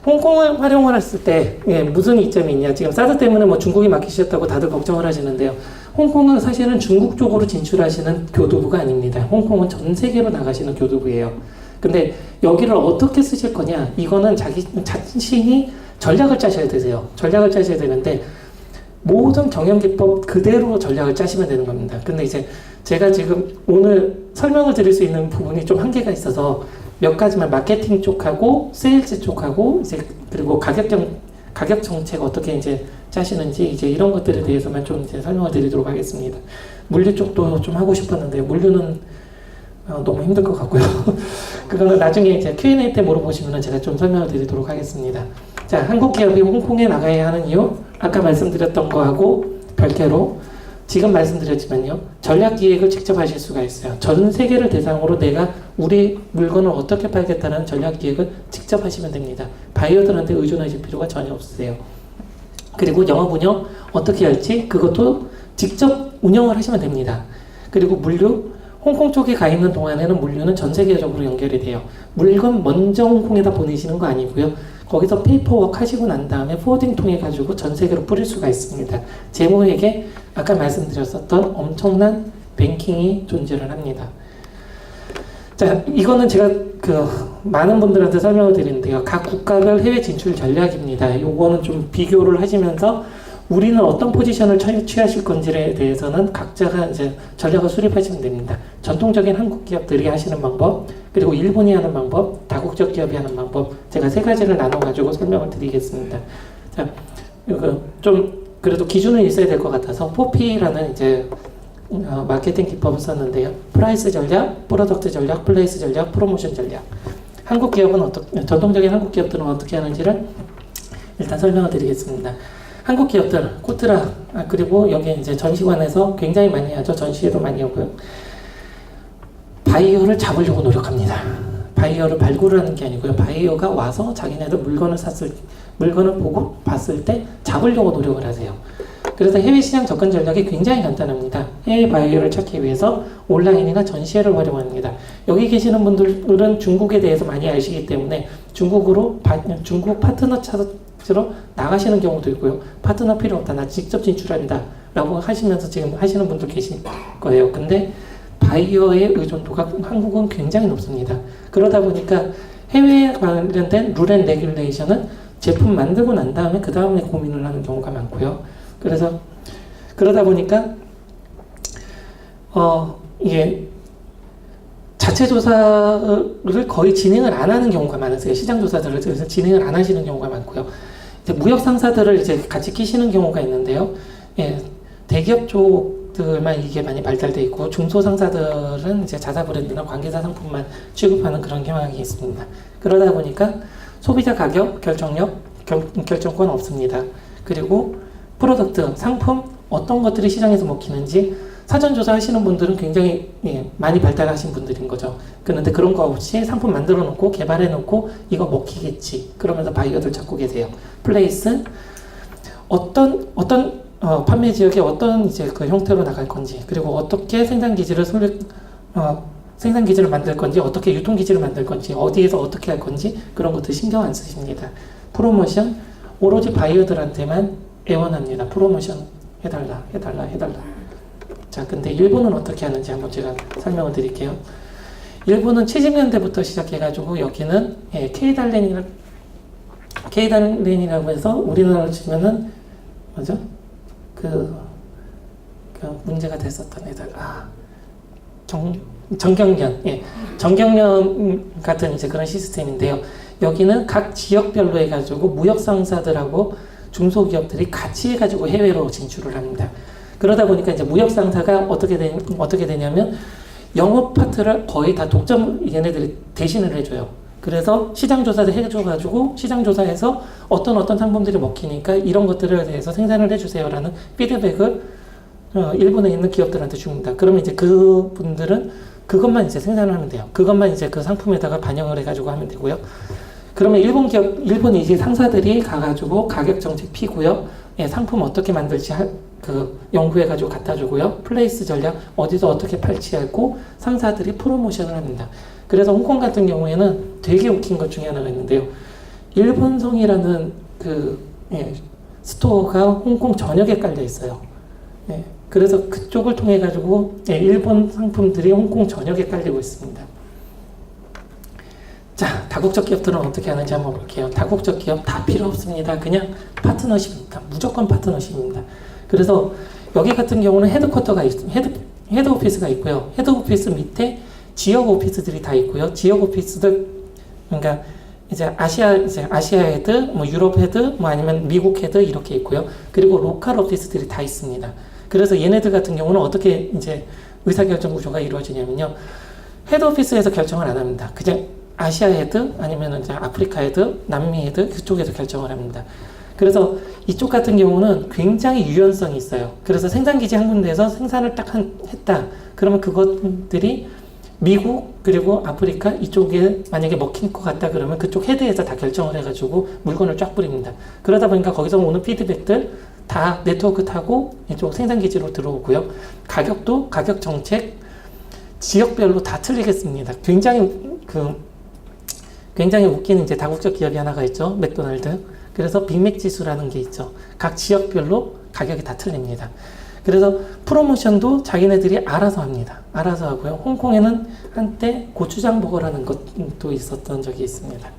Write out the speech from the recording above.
홍콩을 활용을 했을 때 무슨 이점이 있냐. 지금 사드 때문에 뭐 중국이 막히셨다고 다들 걱정을 하시는데요. 홍콩은 사실은 중국 쪽으로 진출하시는 교두부가 아닙니다. 홍콩은 전 세계로 나가시는 교두부예요. 근데 여기를 어떻게 쓰실 거냐. 이거는 자신이 전략을 짜셔야 되세요. 전략을 짜셔야 되는데 모든 경영기법 그대로 전략을 짜시면 되는 겁니다. 근데 이제 제가 지금 오늘 설명을 드릴 수 있는 부분이 좀 한계가 있어서 몇 가지만 마케팅 쪽하고 세일즈 쪽하고 이제 그리고 가격 정책 어떻게 이제 짜시는지 이제 이런 것들에 대해서만 좀 이제 설명을 드리도록 하겠습니다. 물류 쪽도 좀 하고 싶었는데 물류는 너무 힘들 것 같고요. 그거는 나중에 이제 Q&A 때 물어보시면 제가 좀 설명을 드리도록 하겠습니다. 자, 한국 기업이 홍콩에 나가야 하는 이유, 아까 말씀드렸던 거하고 별개로 지금 말씀드렸지만요, 전략 기획을 직접 하실 수가 있어요. 전 세계를 대상으로 내가 우리 물건을 어떻게 팔겠다는 전략 기획을 직접 하시면 됩니다. 바이어들한테 의존하실 필요가 전혀 없으세요. 그리고 영업 운영 어떻게 할지 그것도 직접 운영을 하시면 됩니다. 그리고 물류, 홍콩 쪽에 가 있는 동안에는 물류는 전 세계적으로 연결이 돼요. 물건 먼저 홍콩에다 보내시는 거 아니고요. 거기서 페이퍼워크 하시고 난 다음에 포워딩 통해 가지고 전 세계로 뿌릴 수가 있습니다. 재무에게 아까 말씀드렸었던 엄청난 뱅킹이 존재를 합니다. 자, 이거는 제가 많은 분들한테 설명을 드리는데요. 각 국가별 해외 진출 전략입니다. 요거는 좀 비교를 하시면서 우리는 어떤 포지션을 취하실 건지에 대해서는 각자가 이제 전략을 수립하시면 됩니다. 전통적인 한국 기업들이 하시는 방법, 그리고 일본이 하는 방법, 다국적 기업이 하는 방법, 제가 세 가지를 나눠가지고 설명을 드리겠습니다. 자, 이거 좀 그래도 기준은 있어야 될 것 같아서 4P라는 이제 마케팅 기법을 썼는데요. 프라이스 전략, 프로덕트 전략, 플레이스 전략, 프로모션 전략. 한국 기업은 전통적인 한국 기업들은 어떻게 하는지를 일단 설명을 드리겠습니다. 한국 기업들, 코트라, 그리고 여기 이제 전시관에서 굉장히 많이 하죠. 전시회도 많이 오고요. 바이어를 잡으려고 노력합니다. 바이어를 발굴을 하는 게 아니고요. 바이어가 와서 자기네들 물건을 보고 봤을 때 잡으려고 노력을 하세요. 그래서 해외 시장 접근 전략이 굉장히 간단합니다. 해외 바이어를 찾기 위해서 온라인이나 전시회를 활용합니다. 여기 계시는 분들은 중국에 대해서 많이 아시기 때문에 중국 파트너 찾으러 나가시는 경우도 있고요. 파트너 필요 없다. 나 직접 진출한다. 라고 하시면서 지금 하시는 분들 계실 거예요. 근데 바이어의 의존도가 한국은 굉장히 높습니다. 그러다 보니까 해외에 관련된 룰 앤 레귤레이션은 제품 만들고 난 다음에 그 다음에 고민을 하는 경우가 많고요. 그래서 그러다 보니까 이게 자체 조사를 거의 진행을 안 하는 경우가 많으세요. 시장 조사들을 그래서 진행을 안 하시는 경우가 많고요. 이제 무역 상사들을 이제 같이 끼시는 경우가 있는데요. 예, 대기업 쪽들만 이게 많이 발달돼 있고 중소 상사들은 이제 자사 브랜드나 관계사 상품만 취급하는 그런 경향이 있습니다. 그러다 보니까 소비자 가격 결정권 없습니다. 그리고 프로덕트, 상품 어떤 것들이 시장에서 먹히는지 사전조사 하시는 분들은 굉장히 많이 발달하신 분들인 거죠. 그런데 그런 거 없이 상품 만들어 놓고 개발해 놓고 이거 먹히겠지. 그러면서 바이어들 찾고 계세요. 플레이스 어떤 판매 지역에 어떤 이제 그 형태로 나갈 건지 그리고 어떻게 생산 기지를 만들 건지 어떻게 유통 기지를 만들 건지 어디에서 어떻게 할 건지 그런 것들 신경 안 쓰십니다. 프로모션 오로지 바이어들한테만 애원합니다. 프로모션 해달라. 자, 근데 일본은 어떻게 하는지 한번 제가 설명을 드릴게요. 일본은 70년대부터 시작해가지고 여기는 K달렌이라고 해서 우리나라로 치면은 뭐죠? 그 문제가 됐었던 애들. 정경련. 정경련 같은 이제 그런 시스템인데요. 여기는 각 지역별로 해가지고 무역 상사들하고 중소기업들이 같이 해가지고 해외로 진출을 합니다. 그러다 보니까 이제 무역 상사가 어떻게 되냐면 영업 파트를 거의 다 얘네들이 대신을 해줘요. 그래서 시장 조사를 해줘가지고 시장 조사에서 어떤 상품들이 먹히니까 이런 것들에 대해서 생산을 해주세요라는 피드백을 일본에 있는 기업들한테 줍니다. 그러면 이제 그분들은 그것만 이제 생산을 하면 돼요. 그것만 이제 그 상품에다가 반영을 해가지고 하면 되고요. 그러면 일본 이제 상사들이 가가지고 가격 정책 피고요. 상품 어떻게 만들지 연구해가지고 갖다 주고요. 플레이스 전략 어디서 어떻게 팔지하고 상사들이 프로모션을 합니다. 그래서 홍콩 같은 경우에는 되게 웃긴 것 중에 하나가 있는데요. 일본성이라는 스토어가 홍콩 전역에 깔려 있어요. 예, 그래서 그쪽을 통해 가지고 일본 상품들이 홍콩 전역에 깔리고 있습니다. 자, 다국적 기업들은 어떻게 하는지 한번 볼게요. 다국적 기업 다 필요 없습니다. 그냥 파트너십입니다. 무조건 파트너십입니다. 그래서 여기 같은 경우는 헤드쿼터가 헤드 오피스가 있고요. 헤드 오피스 밑에 지역 오피스들이 다 있고요. 지역 오피스들, 그러니까 이제 아시아 헤드, 뭐 유럽 헤드, 뭐 아니면 미국 헤드 이렇게 있고요. 그리고 로컬 오피스들이 다 있습니다. 그래서 얘네들 같은 경우는 어떻게 이제 의사결정 구조가 이루어지냐면요. 헤드 오피스에서 결정을 안 합니다. 그냥 아시아 헤드, 아니면 이제 아프리카 헤드, 남미 헤드 그쪽에서 결정을 합니다. 그래서 이쪽 같은 경우는 굉장히 유연성이 있어요. 그래서 생산기지 한 군데에서 생산을 딱 했다. 그러면 그것들이 미국 그리고 아프리카 이쪽에 만약에 먹힐 것 같다 그러면 그쪽 헤드에서 다 결정을 해가지고 물건을 쫙 뿌립니다. 그러다 보니까 거기서 오는 피드백들 다 네트워크 타고 이쪽 생산기지로 들어오고요. 가격도 가격 정책 지역별로 다 틀리겠습니다. 굉장히 웃기는 이제 다국적 기업이 하나가 있죠. 맥도날드. 그래서 빅맥 지수라는 게 있죠. 각 지역별로 가격이 다 틀립니다. 그래서 프로모션도 자기네들이 알아서 합니다. 알아서 하고요. 홍콩에는 한때 고추장 버거라는 것도 있었던 적이 있습니다.